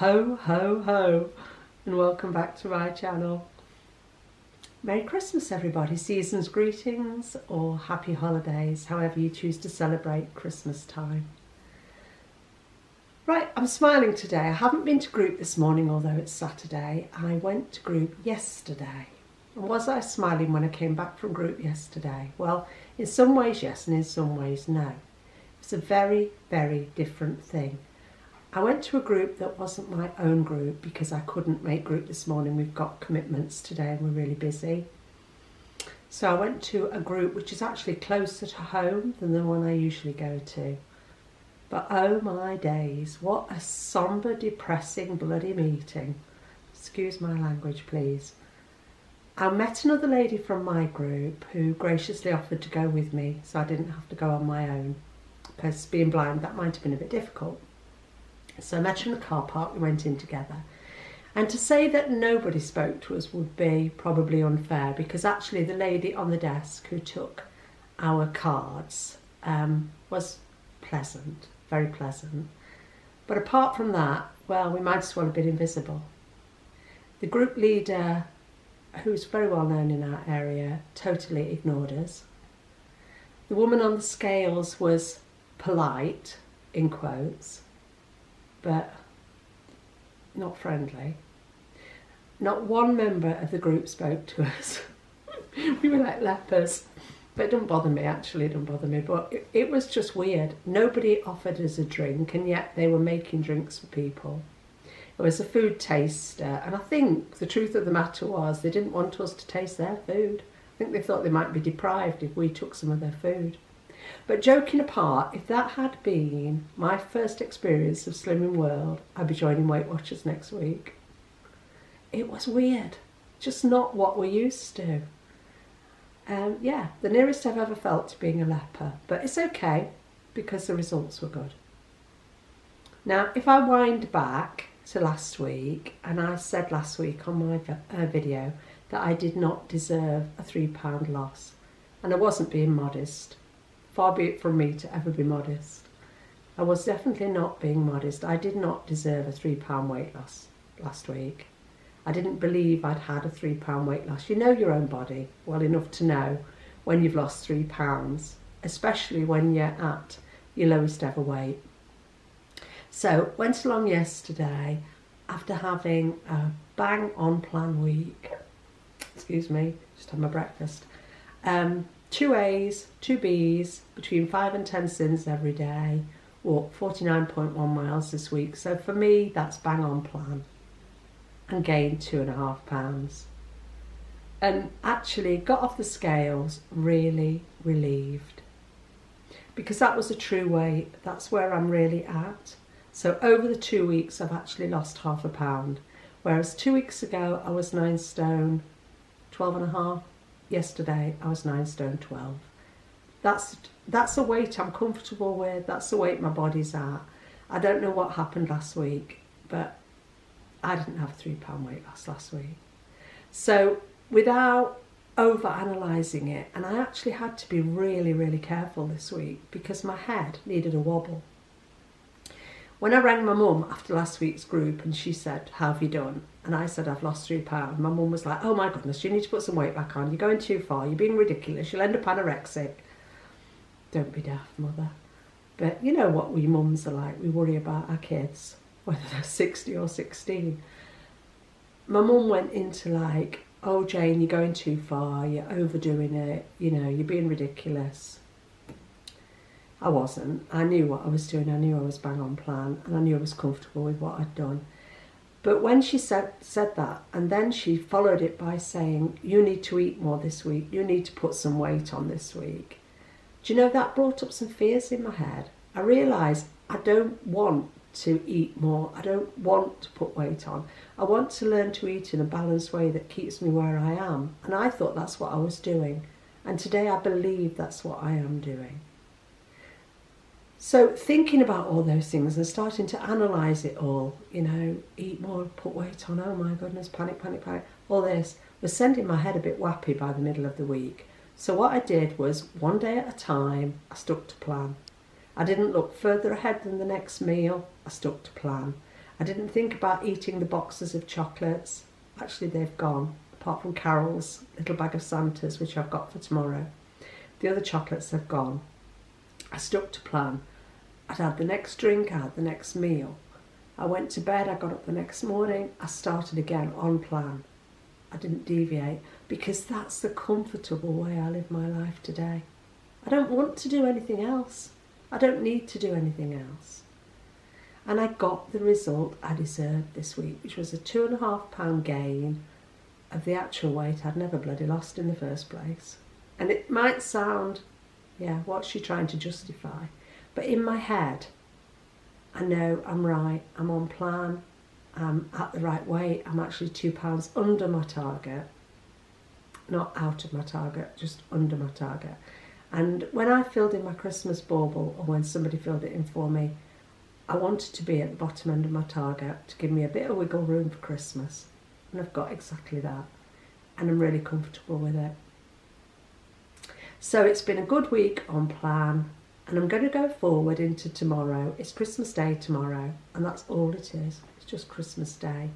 Ho, ho, ho, and welcome back to my channel. Merry Christmas everybody, season's greetings or happy holidays, however you choose to celebrate Christmas time. Right, I'm smiling today. I haven't been to group this morning, although it's Saturday. I went to group yesterday. And was I smiling when I came back from group yesterday? Well, in some ways yes, and in some ways no. It's a very, very different thing. I went to a group that wasn't my own group because I couldn't make group this morning. We've got commitments today and we're really busy. So I went to a group which is actually closer to home than the one I usually go to. But oh my days, what a sombre, depressing, bloody meeting. Excuse my language, please. I met another lady from my group who graciously offered to go with me so I didn't have to go on my own. Because being blind, that might have been a bit difficult. So I met her in the car park, we went in together. And to say that nobody spoke to us would be probably unfair, because actually the lady on the desk who took our cards was pleasant, very pleasant. But apart from that, well, we might as well have been invisible. The group leader, who's very well known in our area, totally ignored us. The woman on the scales was polite, in quotes, but not friendly. Not one member of the group spoke to us. We were like lepers. But it doesn't bother me, actually, it doesn't bother me. But it was just weird. Nobody offered us a drink, and yet they were making drinks for people. It was a food taster, and I think the truth of the matter was they didn't want us to taste their food. I think they thought they might be deprived if we took some of their food. But joking apart, if that had been my first experience of Slimming World, I'd be joining Weight Watchers next week. It was weird, just not what we're used to. Yeah, the nearest I've ever felt to being a leper, but it's okay because the results were good. Now, if I wind back to last week, and I said last week on my video that I did not deserve a £3 loss, and I wasn't being modest. Far be it from me to ever be modest. I was definitely not being modest. I did not deserve a £3 weight loss last week. I didn't believe I'd had a £3 weight loss. You know your own body well enough to know when you've lost £3, especially when you're at your lowest ever weight. So went along yesterday after having a bang on plan week. Excuse me, just had my breakfast. 2 A's, 2 B's, between 5 and 10 sins every day, walked 49.1 miles this week. So for me, that's bang on plan, and gained 2.5 pounds. And actually got off the scales really relieved, because that was a true weight. That's where I'm really at. So over the 2 weeks, I've actually lost ½ pound. Whereas 2 weeks ago, I was 9 stone, 12.5. Yesterday I was 9 stone 12. That's a weight I'm comfortable with. That's the weight my body's at. I don't know what happened last week, but I didn't have a £3 weight loss last week. So without over analysing it, and I actually had to be really, really careful this week because my head needed a wobble. When I rang my mum after last week's group and she said, "How have you done?" and I said, "I've lost £3, my mum was like, "Oh my goodness, you need to put some weight back on. You're going too far. You're being ridiculous. You'll end up anorexic." Don't be daft, mother. But you know what we mums are like. We worry about our kids, whether they're 60 or 16. My mum went into like, "Oh Jane, you're going too far. You're overdoing it. You know, you're being ridiculous." I wasn't. I knew what I was doing. I knew I was bang on plan, and I knew I was comfortable with what I'd done. But when she said that, and then she followed it by saying, "You need to eat more this week. You need to put some weight on this week." Do you know, that brought up some fears in my head. I realised I don't want to eat more. I don't want to put weight on. I want to learn to eat in a balanced way that keeps me where I am. And I thought that's what I was doing. And today I believe that's what I am doing. So thinking about all those things and starting to analyse it all, you know, eat more, put weight on, oh my goodness, panic, all this was sending my head a bit wappy by the middle of the week. So what I did was, one day at a time, I stuck to plan. I didn't look further ahead than the next meal. I stuck to plan. I didn't think about eating the boxes of chocolates. Actually, they've gone, apart from Carol's little bag of Santas, which I've got for tomorrow. The other chocolates have gone. I stuck to plan. I'd had the next drink, I had the next meal. I went to bed, I got up the next morning, I started again on plan. I didn't deviate, because that's the comfortable way I live my life today. I don't want to do anything else. I don't need to do anything else. And I got the result I deserved this week, which was a 2.5 pound gain of the actual weight I'd never bloody lost in the first place. And it might sound, yeah, what's she trying to justify? But in my head, I know I'm right, I'm on plan, I'm at the right weight, I'm actually 2 pounds under my target. Not out of my target, just under my target. And when I filled in my Christmas bauble, or when somebody filled it in for me, I wanted to be at the bottom end of my target to give me a bit of wiggle room for Christmas. And I've got exactly that. And I'm really comfortable with it. So it's been a good week on plan. And I'm going to go forward into tomorrow. It's Christmas Day tomorrow. And that's all it is. It's just Christmas Day.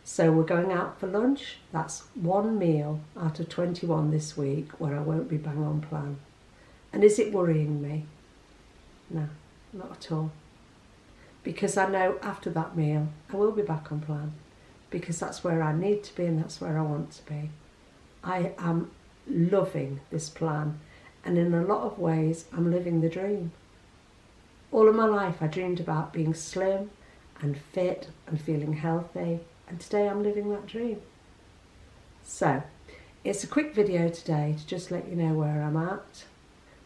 So we're going out for lunch. That's one meal out of 21 this week where I won't be bang on plan. And is it worrying me? No, not at all. Because I know after that meal, I will be back on plan. Because that's where I need to be and that's where I want to be. I am loving this plan. And in a lot of ways, I'm living the dream. All of my life, I dreamed about being slim and fit and feeling healthy. And today I'm living that dream. So, it's a quick video today to just let you know where I'm at.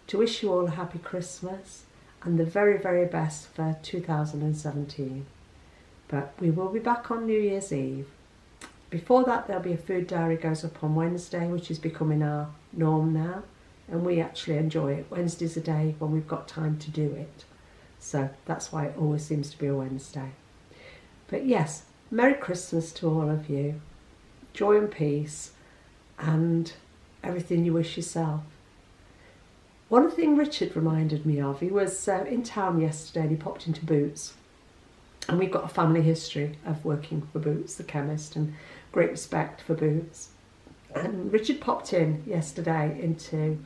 To wish you all a happy Christmas and the very, very best for 2017. But we will be back on New Year's Eve. Before that, there'll be a food diary goes up on Wednesday, which is becoming our norm now. And we actually enjoy it. Wednesday's a day when we've got time to do it. So that's why it always seems to be a Wednesday. But yes, Merry Christmas to all of you. Joy and peace and everything you wish yourself. One thing Richard reminded me of, he was in town yesterday and he popped into Boots. And we've got a family history of working for Boots, the chemist, and great respect for Boots. And Richard popped in yesterday into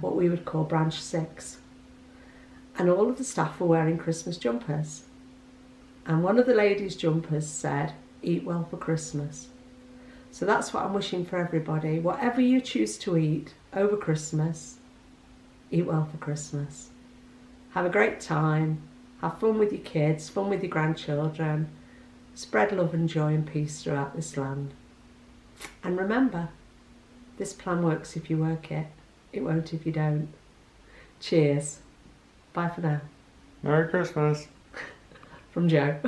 what we would call branch 6. And all of the staff were wearing Christmas jumpers. And one of the ladies' jumpers said, "Eat well for Christmas." So that's what I'm wishing for everybody. Whatever you choose to eat over Christmas, eat well for Christmas. Have a great time. Have fun with your kids, fun with your grandchildren. Spread love and joy and peace throughout this land. And remember, this plan works if you work it. It won't if you don't. Cheers. Bye for now. Merry Christmas. From Jo.